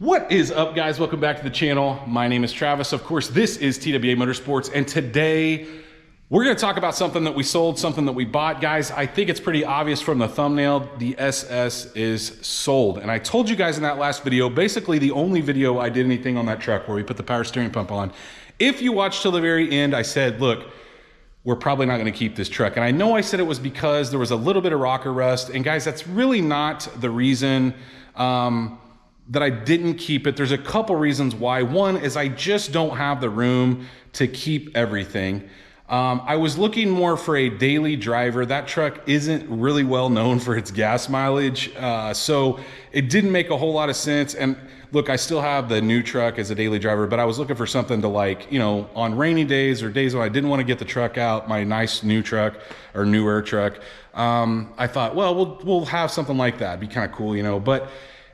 What is up, guys? Welcome back to the channel. My name is Travis. Of course, this is TWA Motorsports, and today we're going to talk about something that we sold, something that we bought. Guys, I think it's pretty obvious from the thumbnail, the SS is sold. And I told you guys in that last video, basically the only video I did anything on that truck where we put the power steering pump on. If you watched till the very end, I said, look, we're probably not going to keep this truck. And I know I said it was because there was a little bit of rocker rust. And guys, that's really not the reason that I didn't keep it. There's a couple reasons why. One is I just don't have the room to keep everything. I was looking more for a daily driver. That truck isn't really well known for its gas mileage. So it didn't make a whole lot of sense. And look, I still have the new truck as a daily driver, but I was looking for something to, like, you know, on rainy days or days when I didn't want to get the truck out, my nice new truck or newer truck. I thought, well, we'll have something like that. It'd be kind of cool, you know, but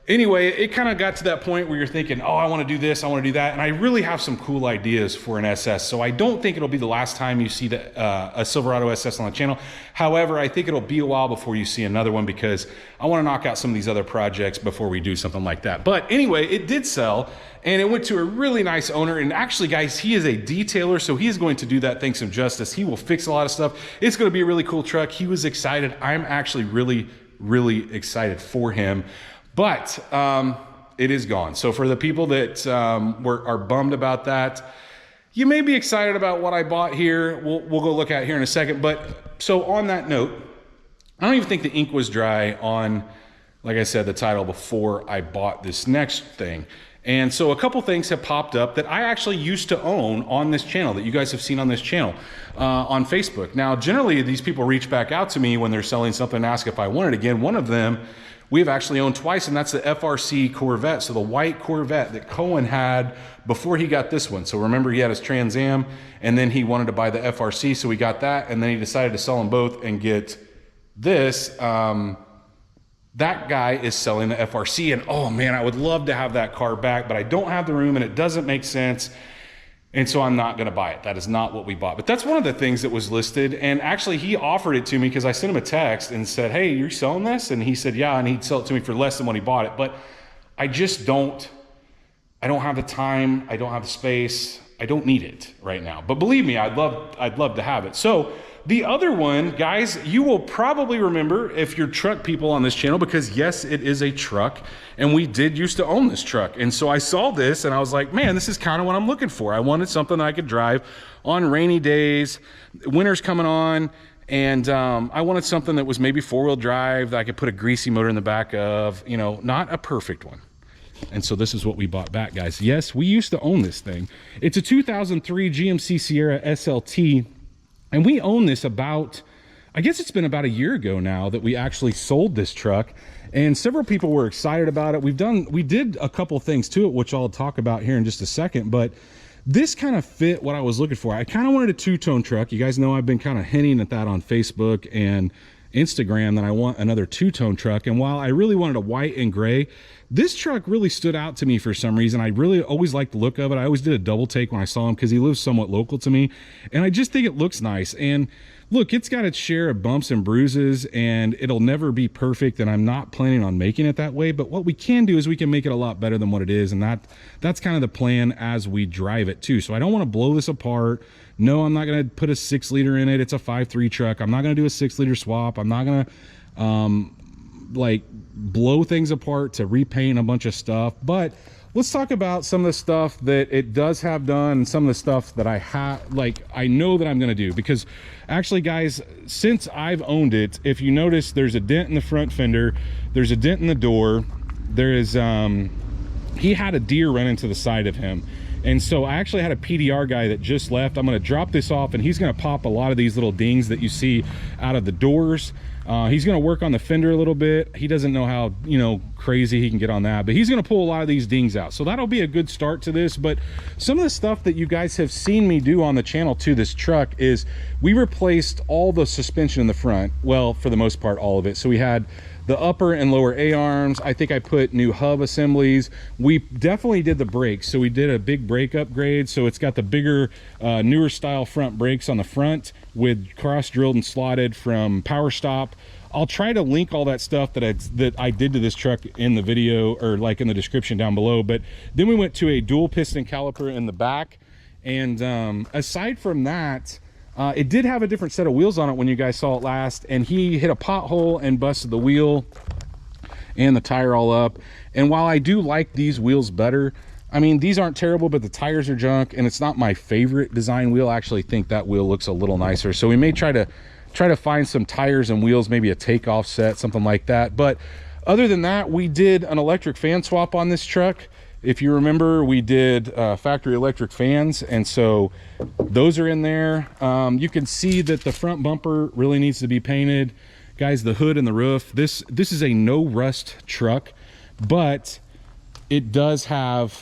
anyway, it kind of got to that point where you're thinking, oh, I want to do this, I want to do that. And I really have some cool ideas for an SS. So I don't think it'll be the last time you see a Silverado SS on the channel. However, I think it'll be a while before you see another one because I want to knock out some of these other projects before we do something like that. But anyway, it did sell and it went to a really nice owner. And actually, guys, he is a detailer, so he is going to do that thing some justice. He will fix a lot of stuff. It's going to be a really cool truck. He was excited. I'm actually really excited for him. But it is gone. So for the people that are bummed about that, you may be excited about what I bought here. We'll go look at here in a second. But so on that note, I don't even think the ink was dry on, like I said, the title before I bought this next thing. And so a couple things have popped up that I actually used to own on this channel that you guys have seen on this channel on Facebook. Now, generally, these people reach back out to me when they're selling something and ask if I want it again. One of them we've actually owned twice, and that's the FRC Corvette. So the white Corvette that Cohen had before he got this one. So remember, he had his Trans Am, and then he wanted to buy the FRC, so we got that, and then he decided to sell them both and get this. That guy is selling the FRC, and oh man, I would love to have that car back, but I don't have the room, and it doesn't make sense. And so I'm not going to buy it. That is not what we bought. But that's one of the things that was listed. And actually, he offered it to me because I sent him a text and said, hey, you're selling this? And he said, yeah. And he'd sell it to me for less than when he bought it. But I just don't have the time. I don't have the space. I don't need it right now. But believe me, I'd love to have it. So the other one, guys, you will probably remember if you're truck people on this channel, because yes, it is a truck, and we did used to own this truck. And so I saw this and I was like, man, this is kind of what I'm looking for. I wanted something that I could drive on rainy days, winter's coming on, and I wanted something that was maybe four-wheel drive that I could put a greasy motor in the back of, you know, not a perfect one. And so this is what we bought back, guys. Yes, we used to own this thing. It's a 2003 GMC Sierra SLT. And we own this about, I guess it's been about a year ago now that we actually sold this truck, and several people were excited about it. We did a couple things to it, which I'll talk about here in just a second, but this kind of fit what I was looking for. I kind of wanted a two-tone truck. You guys know I've been kind of hinting at that on Facebook and Instagram that I want another two-tone truck. And while I really wanted a white and gray, this truck really stood out to me for some reason. I really always liked the look of it. I always did a double take when I saw him because he lives somewhat local to me, and I just think it looks nice. And look, it's got its share of bumps and bruises, and it'll never be perfect, and I'm not planning on making it that way. But what we can do is we can make it a lot better than what it is, and that's kind of the plan as we drive it too. So I don't want to blow this apart. No, I'm not going to put a 6-liter in it. It's a 5.3 truck. I'm not going to do a 6-liter swap. I'm not going to like blow things apart to repaint a bunch of stuff. But let's talk about some of the stuff that it does have done and some of the stuff that I know that I'm going to do. Because actually, guys, since I've owned it, if you notice, there's a dent in the front fender, there's a dent in the door, there is he had a deer run into the side of him. And so I actually had a PDR guy that just left. I'm going to drop this off, and he's going to pop a lot of these little dings that you see out of the doors. He's going to work on the fender a little bit. He doesn't know how, you know, crazy he can get on that, but he's going to pull a lot of these dings out. So that'll be a good start to this. But some of the stuff that you guys have seen me do on the channel to this truck is we replaced all the suspension in the front. Well, for the most part, all of it. So we had the upper and lower A-arms. I think I put new hub assemblies. We definitely did the brakes. So we did a big brake upgrade. So it's got the bigger, newer style front brakes on the front with cross drilled and slotted from Power Stop. I'll try to link all that stuff that I did to this truck in the video, or like in the description down below. But then we went to a dual piston caliper in the back, and aside from that, it did have a different set of wheels on it when you guys saw it last, and he hit a pothole and busted the wheel and the tire all up. And while I do like these wheels better, I mean, these aren't terrible, but the tires are junk, and it's not my favorite design wheel. I actually think that wheel looks a little nicer. So we may try to find some tires and wheels, maybe a takeoff set, something like that. But other than that, we did an electric fan swap on this truck. If you remember, we did factory electric fans, and so those are in there. You can see that the front bumper really needs to be painted. Guys, the hood and the roof, this is a no rust truck, but it does have,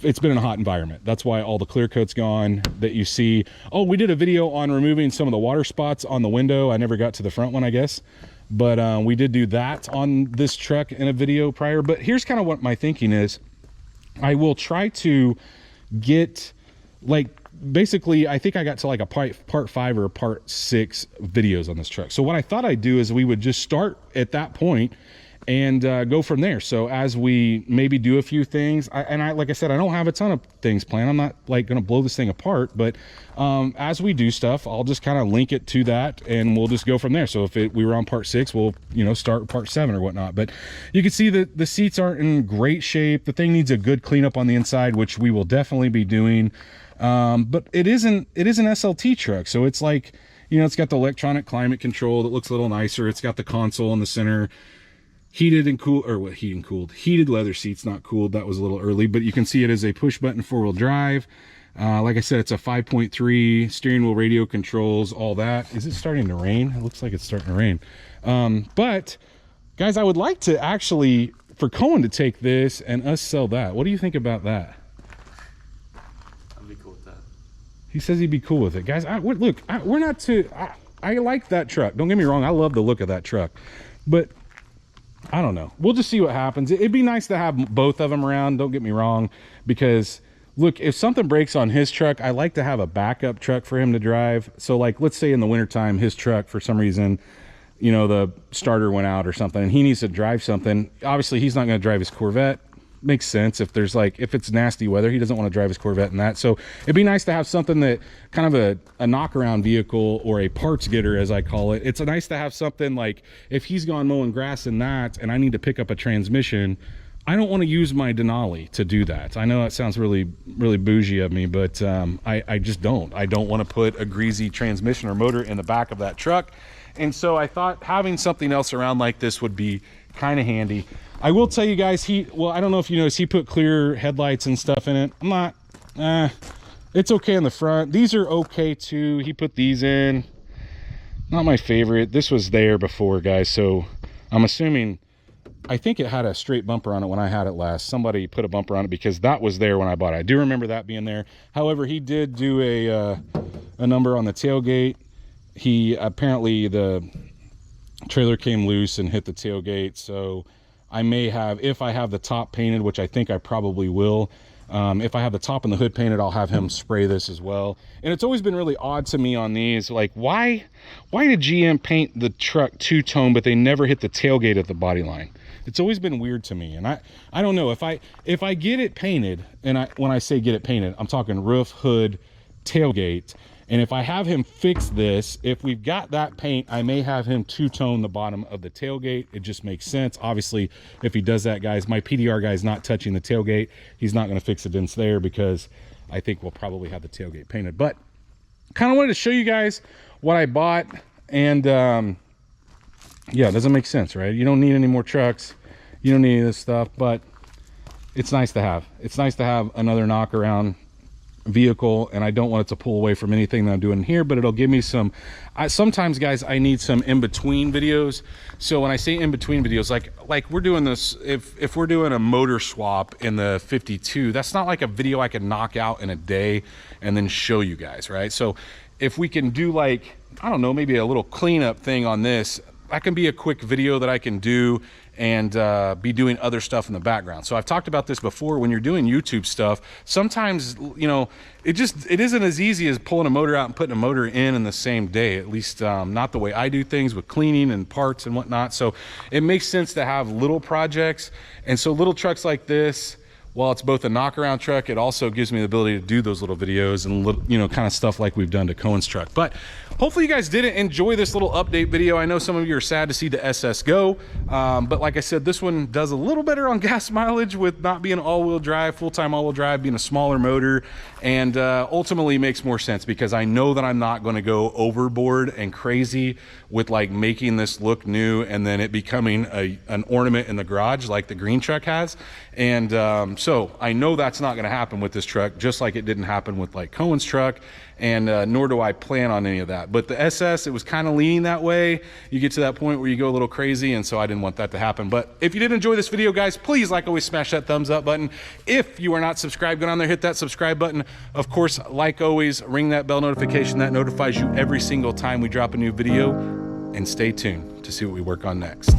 it's been in a hot environment. That's why all the clear coat's gone that you see. Oh, we did a video on removing some of the water spots on the window. I never got to the front one, I guess, but we did do that on this truck in a video prior. But here's kind of what my thinking is. I will try to get, like, basically, I think I got to like a part 5 or part 6 videos on this truck. So what I thought I'd do is we would just start at that point and go from there. So as we maybe do a few things, like I said, I don't have a ton of things planned. I'm not like going to blow this thing apart, but as we do stuff, I'll just kind of link it to that, and we'll just go from there. So if we were on part 6, we'll, you know, start part 7 or whatnot. But you can see that the seats aren't in great shape. The thing needs a good cleanup on the inside, which we will definitely be doing. But it is an SLT truck, so it's like, you know, it's got the electronic climate control that looks a little nicer. It's got the console in the center. Heated and cooled, or what, heated leather seats, not cooled. That was a little early, but you can see it is a push button 4-wheel drive. Like I said, it's a 5.3 steering wheel, radio controls, all that. Is it starting to rain? It looks like it's starting to rain. But guys, I would like to actually, for Cohen to take this and us sell that. What do you think about that? I'd be cool with that. He says he'd be cool with it. Guys, we're not too, I like that truck. Don't get me wrong. I love the look of that truck, but I don't know. We'll just see what happens. It'd be nice to have both of them around. Don't get me wrong, because look, if something breaks on his truck, I like to have a backup truck for him to drive. So like, let's say in the wintertime, his truck, for some reason, you know, the starter went out or something and he needs to drive something. Obviously he's not going to drive his Corvette. Makes sense. If there's like, if it's nasty weather, he doesn't want to drive his Corvette in that. So it'd be nice to have something that kind of a knock around vehicle, or a parts getter, as I call it. It's nice to have something like, if he's gone mowing grass in that and I need to pick up a transmission, I don't want to use my Denali to do that. I know that sounds really bougie of me, but I just don't. I don't want to put a greasy transmission or motor in the back of that truck. And so I thought having something else around like this would be kind of handy. I will tell you guys, well, I don't know if you noticed, he put clear headlights and stuff in it. I'm not, it's okay in the front. These are okay too. He put these in. Not my favorite. This was there before, guys. So I'm assuming, I think it had a straight bumper on it when I had it last. Somebody put a bumper on it because that was there when I bought it. I do remember that being there. However, he did do a number on the tailgate. Apparently the trailer came loose and hit the tailgate. So I may have, if I have the top painted, which I think I probably will, if I have the top and the hood painted, I'll have him spray this as well. And it's always been really odd to me on these, like, why did GM paint the truck two-tone, but they never hit the tailgate at the body line? It's always been weird to me. And I don't know, if I get it painted, and when I say get it painted, I'm talking roof, hood, tailgate. And if I have him fix this, if we've got that paint, I may have him two-tone the bottom of the tailgate. It just makes sense. Obviously, if he does that, guys, my PDR guy's not touching the tailgate. He's not going to fix the dents there, because I think we'll probably have the tailgate painted. But kind of wanted to show you guys what I bought. And yeah, it doesn't make sense, right? You don't need any more trucks. You don't need any of this stuff, but it's nice to have. It's nice to have another knock around vehicle, and I don't want it to pull away from anything that I'm doing here, but it'll give me some, sometimes, guys, I need some in-between videos. So when I say in-between videos, like we're doing this, if we're doing a motor swap in the 52, that's not like a video I can knock out in a day and then show you guys, right? So if we can do, like, I don't know, maybe a little cleanup thing on this, that can be a quick video that I can do and be doing other stuff in the background. So I've talked about this before. When you're doing YouTube stuff, sometimes, you know, it isn't as easy as pulling a motor out and putting a motor in the same day, at least not the way I do things with cleaning and parts and whatnot. So it makes sense to have little projects. And so little trucks like this, while it's both a knockaround truck, it also gives me the ability to do those little videos and little, you know, kind of stuff like we've done to Cohen's truck. But hopefully you guys did enjoy this little update video. I know some of you are sad to see the SS go, but like I said, this one does a little better on gas mileage with not being all-wheel drive, full-time all-wheel drive, being a smaller motor, and ultimately makes more sense because I know that I'm not going to go overboard and crazy with like making this look new and then it becoming an ornament in the garage like the green truck has. And so I know that's not going to happen with this truck, just like it didn't happen with like Cohen's truck, and nor do I plan on any of that. But the SS, it was kind of leaning that way. You get to that point where you go a little crazy, and so I didn't want that to happen. But if you did enjoy this video, guys, please, like always, smash that thumbs up button. If you are not subscribed, go down there, hit that subscribe button. Of course, like always, ring that bell notification. That notifies you every single time we drop a new video. And stay tuned to see what we work on next.